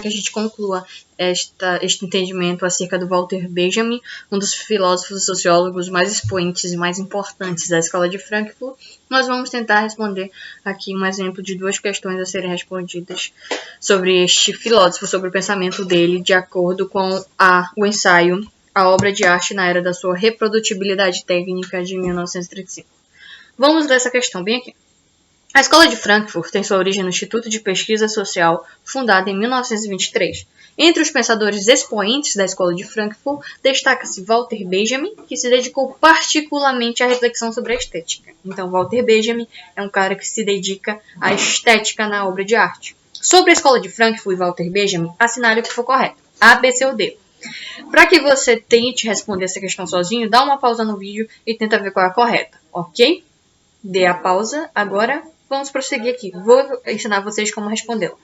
que a gente conclua este entendimento acerca do Walter Benjamin, um dos filósofos e sociólogos mais expoentes e mais importantes da Escola de Frankfurt, nós vamos tentar responder aqui um exemplo de 2 questões a serem respondidas sobre este filósofo, sobre o pensamento dele, de acordo com o ensaio A Obra de Arte na Era da Sua Reprodutibilidade Técnica, de 1935. Vamos ler essa questão bem aqui. A Escola de Frankfurt tem sua origem no Instituto de Pesquisa Social, fundado em 1923. Entre os pensadores expoentes da Escola de Frankfurt, destaca-se Walter Benjamin, que se dedicou particularmente à reflexão sobre a estética. Então, Walter Benjamin é um cara que se dedica à estética na obra de arte. Sobre a Escola de Frankfurt e Walter Benjamin, assinale o que for correto. A, B, C ou D. Para que você tente responder essa questão sozinho, dá uma pausa no vídeo e tenta ver qual é a correta, ok? Dê a pausa. Agora, vamos prosseguir aqui. Vou ensinar vocês como respondê-la.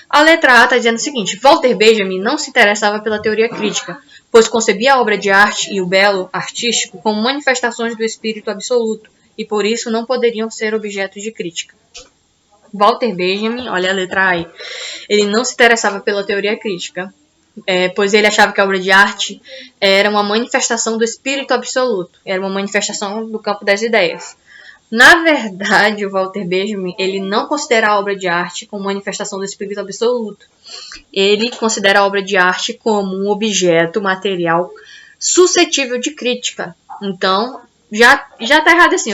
A letra A está dizendo o seguinte: Walter Benjamin não se interessava pela teoria crítica, pois concebia a obra de arte e o belo artístico como manifestações do espírito absoluto, e por isso não poderiam ser objeto de crítica. Walter Benjamin, olha a letra A aí, ele não se interessava pela teoria crítica, pois ele achava que a obra de arte era uma manifestação do espírito absoluto, era uma manifestação do campo das ideias. Na verdade, o Walter Benjamin, ele não considera a obra de arte como manifestação do espírito absoluto. Ele considera a obra de arte como um objeto material suscetível de crítica. Então, já está errado assim,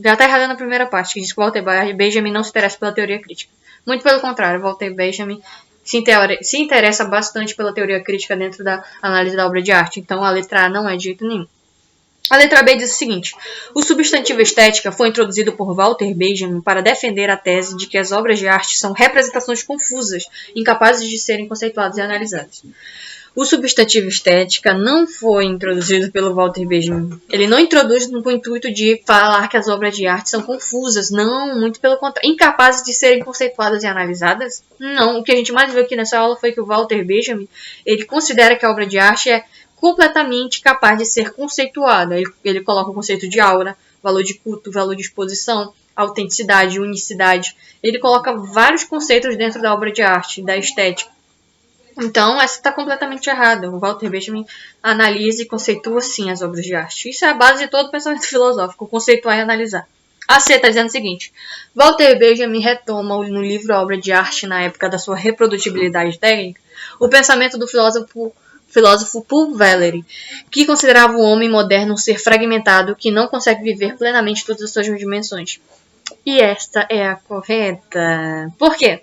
já está errado na primeira parte, que diz que o Walter Benjamin não se interessa pela teoria crítica. Muito pelo contrário, o Walter Benjamin se interessa bastante pela teoria crítica dentro da análise da obra de arte. Então, a letra A não é de jeito nenhum. A letra B diz o seguinte: o substantivo estética foi introduzido por Walter Benjamin para defender a tese de que as obras de arte são representações confusas, incapazes de serem conceituadas e analisadas. O substantivo estética não foi introduzido pelo Walter Benjamin. Ele não introduz com o intuito de falar que as obras de arte são confusas. Não, muito pelo contrário. Incapazes de serem conceituadas e analisadas? Não. O que a gente mais viu aqui nessa aula foi que o Walter Benjamin, ele considera que a obra de arte é completamente capaz de ser conceituada. Ele coloca o conceito de aura, valor de culto, valor de exposição, autenticidade, unicidade. Ele coloca vários conceitos dentro da obra de arte, da estética. Então, essa está completamente errada. O Walter Benjamin analisa e conceitua sim as obras de arte. Isso é a base de todo o pensamento filosófico, conceituar e analisar. A C está dizendo o seguinte: Walter Benjamin retoma no livro A Obra de Arte na época da sua reprodutibilidade técnica o pensamento do filósofo Paul Valéry, que considerava o homem moderno um ser fragmentado que não consegue viver plenamente todas as suas dimensões. E esta é a correta. Por quê?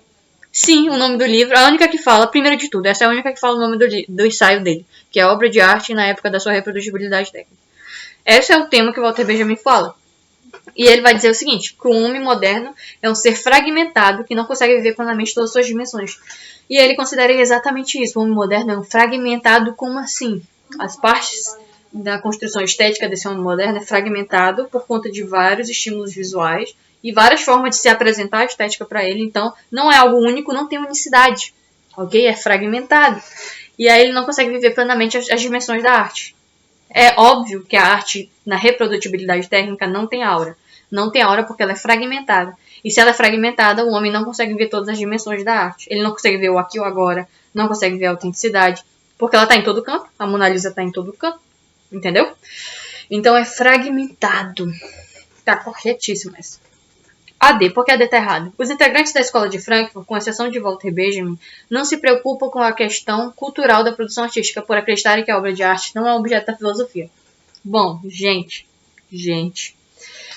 Sim, o nome do livro, a única que fala, primeiro de tudo, essa é a única que fala o nome do ensaio dele, que é a obra de arte na época da sua reprodutibilidade técnica. Esse é o tema que o Walter Benjamin fala. E ele vai dizer o seguinte: que o homem moderno é um ser fragmentado que não consegue viver plenamente todas as suas dimensões. E ele considera exatamente isso. O homem moderno é um fragmentado. Como assim? As partes da construção estética desse homem moderno é fragmentado por conta de vários estímulos visuais e várias formas de se apresentar a estética para ele. Então, não é algo único, não tem unicidade. Ok? É fragmentado. E aí ele não consegue viver plenamente as dimensões da arte. É óbvio que a arte, na reprodutibilidade técnica, não tem aura. Não tem aura porque ela é fragmentada. E se ela é fragmentada, o homem não consegue ver todas as dimensões da arte. Ele não consegue ver o aqui e o agora, não consegue ver a autenticidade, porque ela está em todo canto. A Mona Lisa está em todo canto. Entendeu? Então é fragmentado. Tá corretíssimo essa. A D, porque a D está errada. Os integrantes da Escola de Frankfurt, com exceção de Walter Benjamin, não se preocupam com a questão cultural da produção artística por acreditarem que a obra de arte não é um objeto da filosofia. Bom, gente,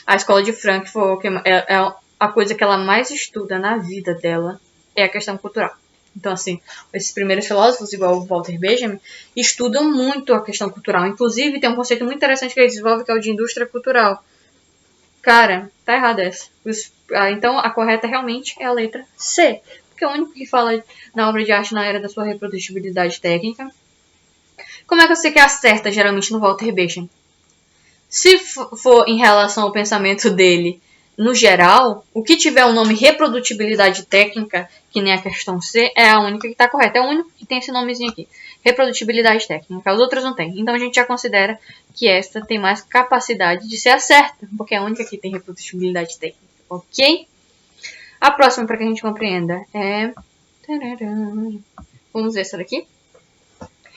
a Escola de Frankfurt é a coisa que ela mais estuda na vida dela é a questão cultural. Então, assim, esses primeiros filósofos, igual o Walter Benjamin, estudam muito a questão cultural. Inclusive, tem um conceito muito interessante que eles desenvolvem, que é o de indústria cultural. Cara, tá errado essa. Então, a correta realmente é a letra C. Porque é o único que fala na obra de arte na era da sua reprodutibilidade técnica. Como é que eu sei que acerta, geralmente, no Walter Benjamin? Se for em relação ao pensamento dele, no geral, o que tiver o nome reprodutibilidade técnica, que nem a questão C, é a única que está correta. É o único que tem esse nomezinho aqui. Reprodutibilidade técnica. As outras não tem. Então a gente já considera que esta tem mais capacidade de ser a certa, porque é a única que tem reprodutibilidade técnica. Ok? A próxima, para que a gente compreenda, é... Vamos ver essa daqui.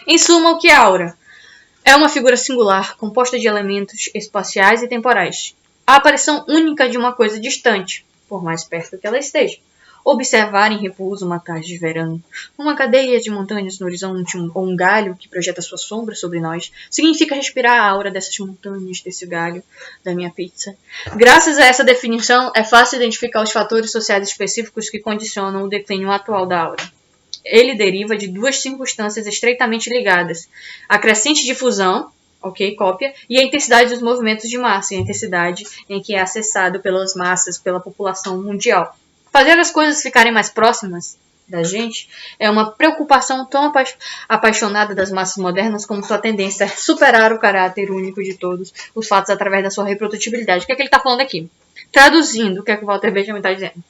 Em suma, o que é aura? É uma figura singular, composta de elementos espaciais e temporais. A aparição única de uma coisa distante, por mais perto que ela esteja. Observar em repouso uma tarde de verão, uma cadeia de montanhas no horizonte ou um galho que projeta sua sombra sobre nós, significa respirar a aura dessas montanhas, desse galho, da minha pizza. Graças a essa definição, é fácil identificar os fatores sociais específicos que condicionam o declínio atual da aura. Ele deriva de duas circunstâncias estreitamente ligadas: a crescente difusão, cópia, e a intensidade dos movimentos de massa, e a intensidade em que é acessado pelas massas, pela população mundial. Fazer as coisas ficarem mais próximas da gente é uma preocupação tão apaixonada das massas modernas como sua tendência a superar o caráter único de todos os fatos através da sua reprodutibilidade. O que é que ele está falando aqui? Traduzindo, o que é que o Walter Benjamin está dizendo?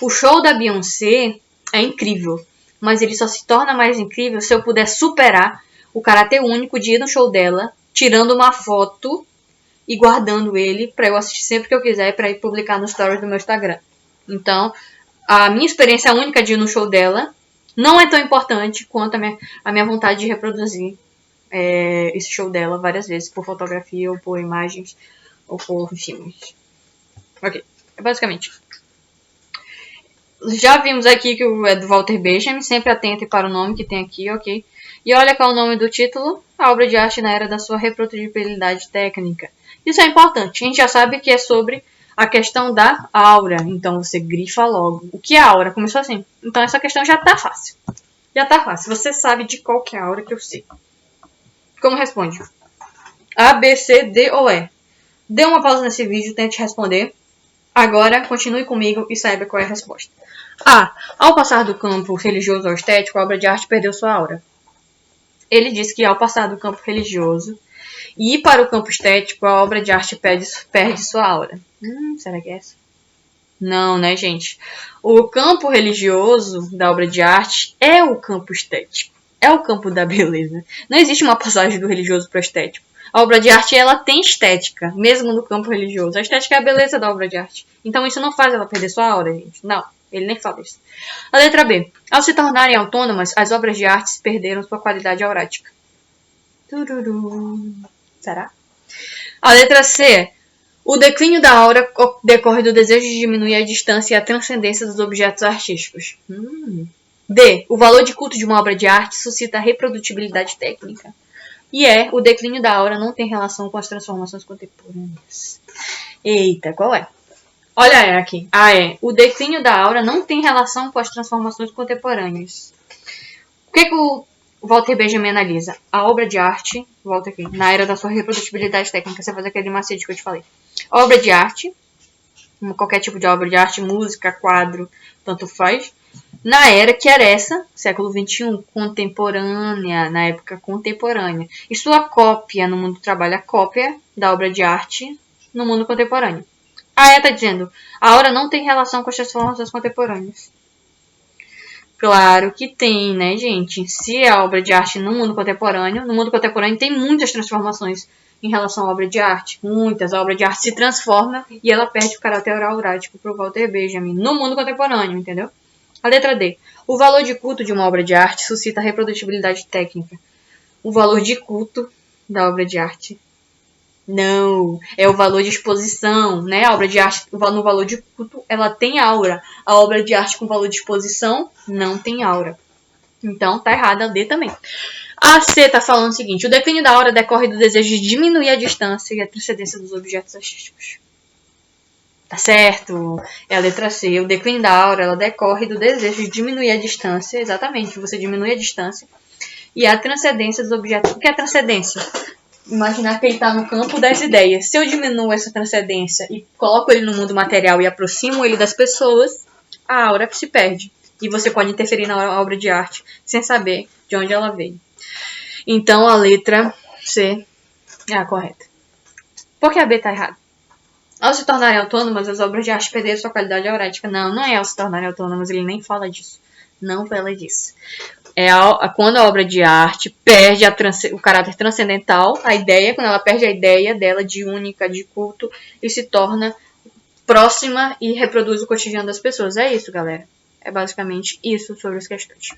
O show da Beyoncé é incrível, mas ele só se torna mais incrível se eu puder superar o caráter único de ir no show dela, tirando uma foto e guardando ele para eu assistir sempre que eu quiser e para ir publicar nos stories do meu Instagram. Então, a minha experiência única de ir no show dela não é tão importante quanto a minha vontade de reproduzir esse show dela várias vezes, por fotografia ou por imagens ou por filmes. Ok, é basicamente isso. Já vimos aqui que é do Walter Benjamin, sempre atente para o nome que tem aqui, ok? E olha qual é o nome do título: A obra de arte na era da sua reprodutibilidade técnica. Isso é importante, a gente já sabe que é sobre a questão da aura, então você grifa logo. O que é aura? Começou assim. Então essa questão já tá fácil. Já tá fácil, você sabe de qual que é a aura que eu sei. Como responde? A, B, C, D ou E? Dê uma pausa nesse vídeo, tente responder. Agora, continue comigo e saiba qual é a resposta. A. Ao passar do campo religioso ao estético, a obra de arte perdeu sua aura. Ele diz que ao passar do campo religioso e ir para o campo estético, a obra de arte perde sua aura. Será que é essa? Não, né, gente? O campo religioso da obra de arte é o campo estético. É o campo da beleza. Não existe uma passagem do religioso para o estético. A obra de arte, ela tem estética, mesmo no campo religioso. A estética é a beleza da obra de arte. Então isso não faz ela perder sua aura, gente. Não, ele nem fala isso. A letra B. Ao se tornarem autônomas, as obras de arte perderam sua qualidade aurática. Será? A letra C. O declínio da aura decorre do desejo de diminuir a distância e a transcendência dos objetos artísticos. D. O valor de culto de uma obra de arte suscita a reprodutibilidade técnica. E o declínio da aura não tem relação com as transformações contemporâneas. Eita, qual é? Olha aqui. O declínio da aura não tem relação com as transformações contemporâneas. O que o Walter Benjamin analisa? A obra de arte, volta aqui, na era da sua reprodutibilidade técnica, você faz aquele macete que eu te falei. A obra de arte, qualquer tipo de obra de arte, música, quadro, tanto faz, na era que era essa, século XXI, contemporânea, na época contemporânea. E sua cópia no mundo do trabalho, a cópia da obra de arte no mundo contemporâneo. A está dizendo, a aura não tem relação com as transformações contemporâneas. Claro que tem, né, gente? Se é a obra de arte no mundo contemporâneo tem muitas transformações em relação à obra de arte. Muitas. A obra de arte se transforma e ela perde o caráter aurático para o Walter Benjamin no mundo contemporâneo, entendeu? A letra D. O valor de culto de uma obra de arte suscita a reprodutibilidade técnica. O valor de culto da obra de arte. Não, é o valor de exposição, né? A obra de arte, no valor de culto, ela tem aura. A obra de arte com valor de exposição não tem aura. Então, tá errada a D também. A C tá falando o seguinte: o declínio da aura decorre do desejo de diminuir a distância e a transcendência dos objetos artísticos. Tá certo? É a letra C. O declínio da aura, ela decorre do desejo de diminuir a distância. Exatamente, você diminui a distância e a transcendência dos objetos. O que é transcendência? Imaginar que ele está no campo das ideias. Se eu diminuo essa transcendência e coloco ele no mundo material e aproximo ele das pessoas, a aura se perde. E você pode interferir na obra de arte sem saber de onde ela veio. Então a letra C é a correta. Por que a B está errada? Ao se tornarem autônomas, as obras de arte perderam sua qualidade aurática. Não é ao se tornarem autônomas, ele nem fala disso. Não fala disso. Quando a obra de arte perde o caráter transcendental, a ideia, quando ela perde a ideia dela de única, de culto, e se torna próxima e reproduz o cotidiano das pessoas. É isso, galera. É basicamente isso sobre as questões.